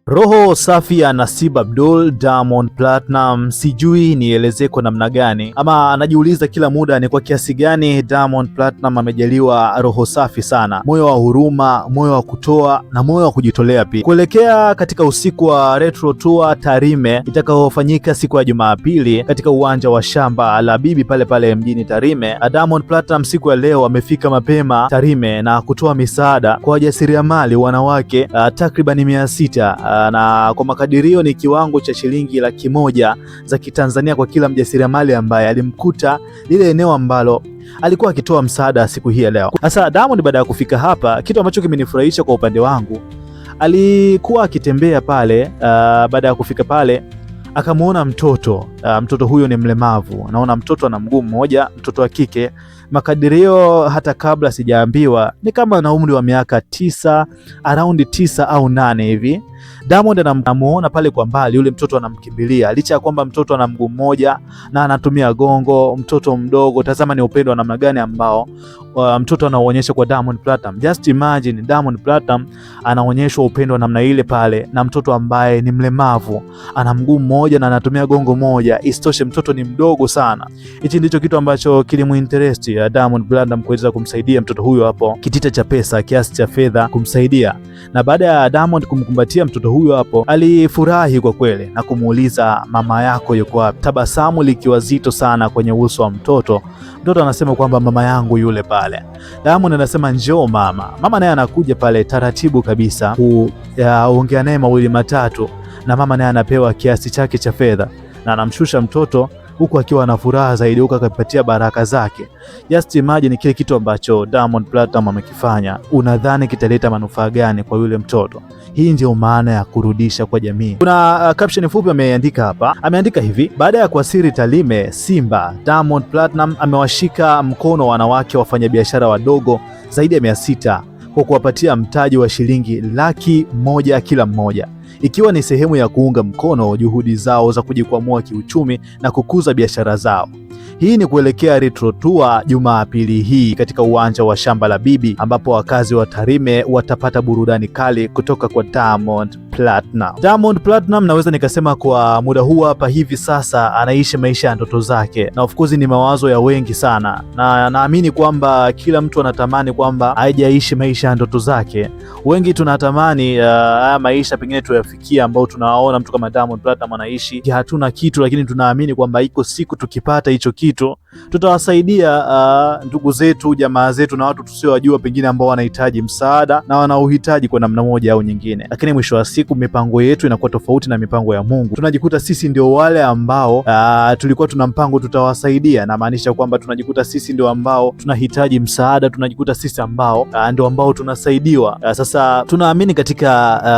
Roho safi ya Nasib Abdul Diamond Platinum, sijui nielezee kwa namna gani, ama anajiuliza kila muda ni kwa kiasi gani Diamond Platinum amejaliwa roho safi sana, moyo wa huruma, moyo wa kutoa na moyo wa kujitolea pia. Kuelekea katika usiku wa Retro Tour Tarime itakayofanyika siku ya Jumapili katika uwanja wa shamba la bibi pale pale mjini Tarime, Diamond Platinum siku ya leo amefika mapema Tarime na kutoa misaada kwa wajasiriamali wanawake takriban 600 na kwa makadirio ni kiwango cha shilingi 100,000 za Kitanzania kwa kila mjasiriamali ambaye alimkuta lile eneo ambalo alikuwa akitoa msaada siku hii ya leo. Sasa Diamond baada ya kufika hapa, kitu ambacho kimenifurahisha kwa upande wangu, alikuwa akitembea pale, baada ya kufika pale akamuona mtoto. Mtoto huyo ni mlemavu, naona mtoto ana mguu mmoja, mtoto wa kike. Makadirio hata kabla sijaambiwa ni kama na umri wa miaka 9, around 9 au 8 hivi. Diamond anamuona pale kwa mbali, yule mtoto anamkimbilia, licha ya kwamba mtoto ana mguu mmoja na anatumia gongo, mtoto mdogo. Tazama ni upendo wa namna gani ambao mtoto anaonyesha kwa Diamond Platinum. Just imagine Diamond Platinum anaonyeshwa upendo wa namna ile pale na mtoto ambaye ni mlemavu, ana mguu mmoja na anatumia gongo moja. Isitoshe mtoto ni mdogo sana. Hichi ndicho kitu ambacho kilimuinterest ya Diamond Platinum kuweza kumsaidia mtoto huyo hapo kitita cha pesa, kiasi cha fedha kumsaidia. Na baada ya Diamond kumkumbatia mtoto huyo hapo, alifurahi kwa kweli na kumuuliza mama yako yuko wapi, tabasamu likiwa zito sana kwenye uso wa mtoto. Mtoto anasema kwamba mama yangu yule pale. Diamond anasema njoo mama. Mama naye anakuja pale taratibu kabisa kuongea naye mawili matatu, na mama naye anapewa kiasi chake cha fedha na anamshusha mtoto huku akiwa na furaha zaidi, huku akapatia baraka zake. Just imagine kile kitu ambacho Diamond Platinum amekifanya, unadhani kitaleta manufaa gani kwa yule mtoto? Hii ndio maana ya kurudisha kwa jamii. Kuna caption fupi ameandika hapa, ameandika hivi: baada ya kuasiri Tarime Simba, Diamond Platinum amewashika mkono wanawake wafanyabiashara wadogo zaidi ya 600 kwa kuwapatia mtaji wa shilingi 100,000 kila mmoja, ikiwa ni sehemu ya kuunga mkono juhudi zao za kujikwamua kiuchumi na kukuza biashara zao. Hii ni kuelekea Retro Tour Jumapili hii katika uwanja wa shamba la bibi, ambapo wakazi wa Tarime watapata burudani kali kutoka kwa Diamond Platinum. Diamond Platinum naweza nikasema kwa muda huu hapa hivi sasa anaishi maisha ya ndoto zake, na of course ni mawazo ya wengi sana, na naamini kwamba kila mtu anatamani kwamba hajaishi maisha ya ndoto zake. Wengi tunatamani haya maisha pengine tuyafikia, ambao tunaona mtu kama Diamond Platinum anaishi hatuna kitu, lakini tunaamini kwamba iko siku tukipata hicho kitu tutawasaidia ndugu zetu, jamaa zetu na watu tusiowajua pengine ambao wanahitaji msaada na wanaohitaji kwa namna moja au nyingine. Lakini mwisho wa siku mipango yetu inakuwa tofauti na mipango ya Mungu. Tunajikuta sisi ndio wale ambao tulikuwa tuna mpango tutawasaidia, na maanisha kwamba tunajikuta sisi ndio ambao tunahitaji msaada, tunajikuta sisi ambao ndio ambao tunasaidiwa. Sasa tunaamini katika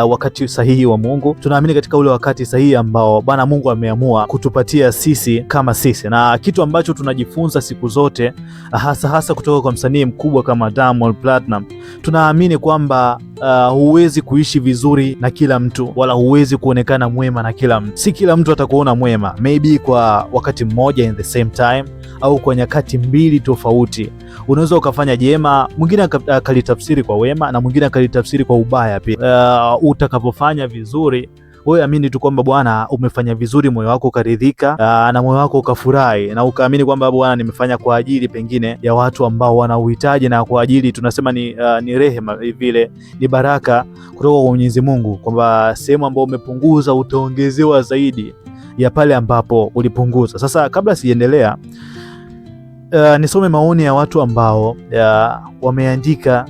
wakati sahihi wa Mungu, tunaamini katika ule wakati sahihi ambao Bwana Mungu ameamua kutupatia sisi kama sisi, na kitu ambacho tunajifunza siku zote hasa kutoka kwa msanii mkubwa kama Diamond Platinum, tunaamini kwamba huwezi kuishi vizuri na kila mtu, wala huwezi kuonekana mwema na kila mtu. Si kila mtu atakuona mwema, maybe kwa wakati mmoja in the same time, au kwa nyakati mbili tofauti. Unaweza ukafanya jema, mwingine akalitafsiri kwa wema na mwingine akalitafsiri kwa ubaya pia. Utakapofanya vizuri, wewe amini tu kwamba Bwana umefanya vizuri, moyo wako ukaridhika, na moyo wako ukafurahi, na ukaamini kwamba Bwana nimefanya kwa ajili pengine ya watu ambao wana uhitaji, na kwa ajili tunasema ni rehema vile, ni baraka kutoka kwa Mwenyezi Mungu, kwamba sehemu ambayo umepunguza utaongezewa zaidi ya pale ambapo ulipunguza. Sasa kabla siendelea, nisome maoni ya watu ambao wameandika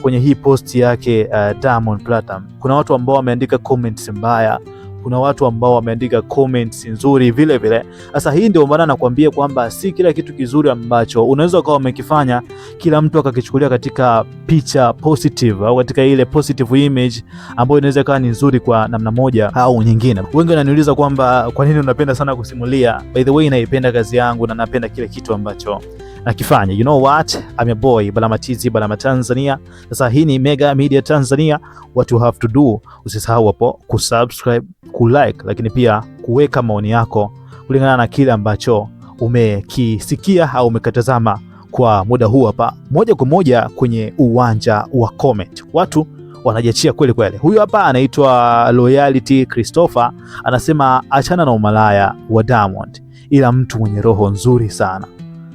kwenye hii post yake Diamond Platinum. Kuna watu ambao wameandika comments mbaya, kuna watu ambao wameandika comments nzuri vile vile. Sasa hii ndio maana nakwambia kwamba si kila kitu kizuri ambacho unaweza ukawa umekifanya kila mtu akakichukulia katika picha positive au katika ile positive image ambayo inaweza kuwa ni nzuri kwa namna moja au nyingine. Wengi wananiuliza kwamba kwa nini unapenda sana kusimulia. By the way, naipenda kazi yangu na napenda kile kitu ambacho nakifanya. You know what? I'm your boy Balama TZ, Balama Tanzania. Sasa hii ni Mega Media Tanzania. What you have to do, usisahau hapo kusubscribe, kulike, lakini pia kuweka maoni yako kulingana na kile ambacho umekisikia au umekatazama kwa muda huu hapa, moja kwa moja kwenye uwanja wa comment. Watu wanajiachia kweli kweli. Huyu hapa anaitwa Loyalty Christopher, anasema achana na umalaya wa Diamond, ila mtu mwenye roho nzuri sana.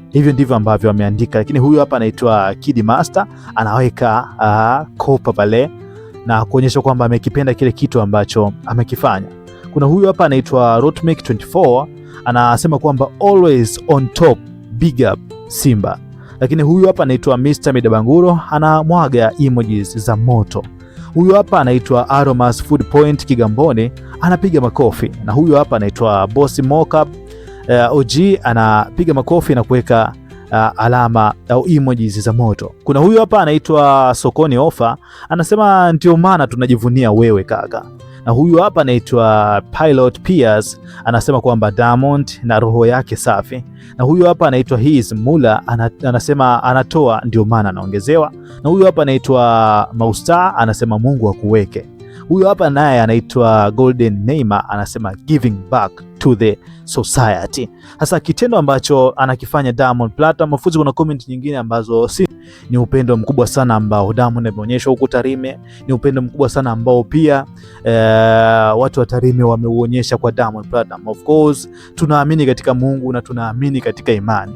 Hivyo ndivyo ambavyo ameandika, lakini huyu hapa anaitwa Kid Master, anaweka kopa pale na kuonyesha kwamba amekipenda kile kitu ambacho amekifanya. Kuna huyu hapa anaitwa Rotmake 24, anasema kwamba always on top, big up Simba. Lakini huyu hapa anaitwa Mr. Midabanguro, anamwaga emojis za moto. Huyu hapa anaitwa Aromas Food Point Kigamboni, anapiga makofi. Na huyu hapa anaitwa Boss Mockup OG, anapiga makofi na kuweka alama au emojis za moto. Kuna huyu hapa anaitwa Sokoni Ofa, anasema ndio maana tunajivunia wewe kaka. Na huyu hapa anaitwa Pilot Piers, anasema kwamba Diamond na roho yake safi. Na huyu hapa anaitwa His Mula, anasema anatoa ndio maana anaongezewa. Na huyu hapa anaitwa Mausta, anasema Mungu akuweke. Huyu hapa naye anaitwa Golden Neymar, anasema giving back to the society. Sasa kitendo ambacho anakifanya Diamond Platnumz, mafuzi kuna comment nyingine ambazo si ni upendo mkubwa sana ambao Diamond ameonyesha huko Tarime, ni upendo mkubwa sana ambao pia watu wa Tarime wameuonyesha kwa Diamond Platnumz. Of course tunaamini katika Mungu na tunaamini katika imani.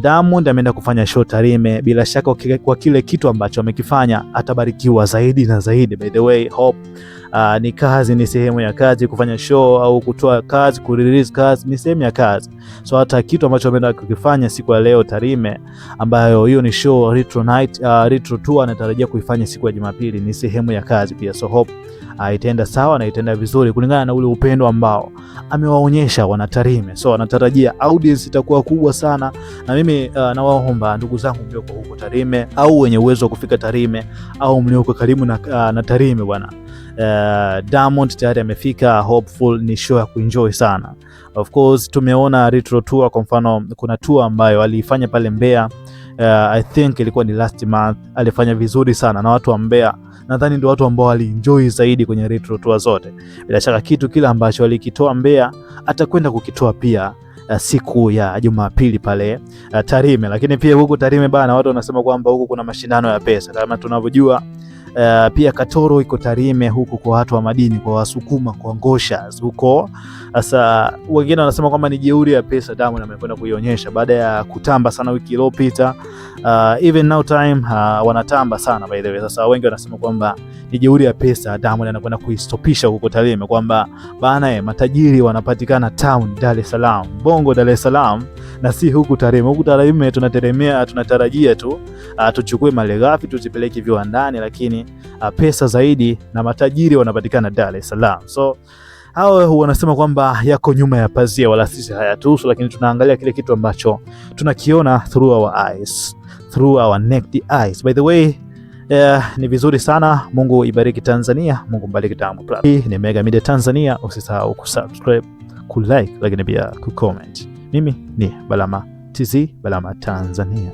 Diamond ameenda kufanya show Tarime, bila shaka kwa kile kitu ambacho amekifanya atabarikiwa zaidi na zaidi. By the way, hope ni kazi, ni sehemu ya kazi. Kufanya show au kutoa kazi, kurelease kazi ni sehemu ya kazi. So hata kitu ambacho ameenda kukifanya siku ya leo Tarime, ambayo hiyo ni show Retro Night, Retro Tour, anatarajia kuifanya siku ya Jumapili, ni sehemu ya kazi pia. So hope itaenda sawa na itaenda vizuri kulingana na ule upendo ambao amewaonyesha wana Tarime. So anatarajia audience itakuwa kubwa sana, na mimi nawaomba ndugu zangu mlioko huko Tarime au wenye uwezo wa kufika Tarime au mlioko karibu na Tarime bwana, Diamond tayari amefika. Hopeful ni show ya kuenjoy sana. Of course tumeona Retro Tour, kwa mfano kuna tour ambayo aliifanya pale Mbeya, I think ilikuwa ni last month, alifanya vizuri sana na watu wa Mbeya nadhani ndio watu ambao walienjoy zaidi kwenye Retro Tour zote. Bila shaka kitu kile ambacho alikitoa Mbeya atakwenda kukitoa pia siku ya Jumapili pale Tarime. Lakini pia huko Tarime bana, watu wanasema kwamba huko kuna mashindano ya pesa kama tunavyojua. Pia Katoro iko Tarime huku kwa watu wa madini, kwa Wasukuma, kwa Ngoshas huko. Sasa wengine wanasema kwamba ni jeuri ya pesa Diamond amekwenda kuionyesha baada ya kutamba sana wiki iliyopita. Even now time wanatamba sana by the way. Sasa wengi wanasema kwamba ni jeuri ya pesa Diamond anakwenda kuistopisha huko Tarime, kwamba bana matajiri wanapatikana town Dar es Salaam, Bongo Dar es Salaam, na si huku Tarime. Huku Tarime tunatarajia tu tuchukue malighafi tuzipeleke viwandani, lakini pesa zaidi na matajiri wanapatikana Dar es Salaam. So hao wanasema kwamba yako nyuma ya pazia, wala sisi hayatuhusu, lakini tunaangalia kile kitu ambacho tunakiona through our eyes, through our naked eyes. By the way, ni vizuri sana. Mungu ibariki Tanzania, Mungu mbariki Diamond Platnumz. Hii ni Mega Media Tanzania, usisahau kusubscribe, kulike, lakini pia kucomment. Mimi ni Balama TZ, Balama Tanzania.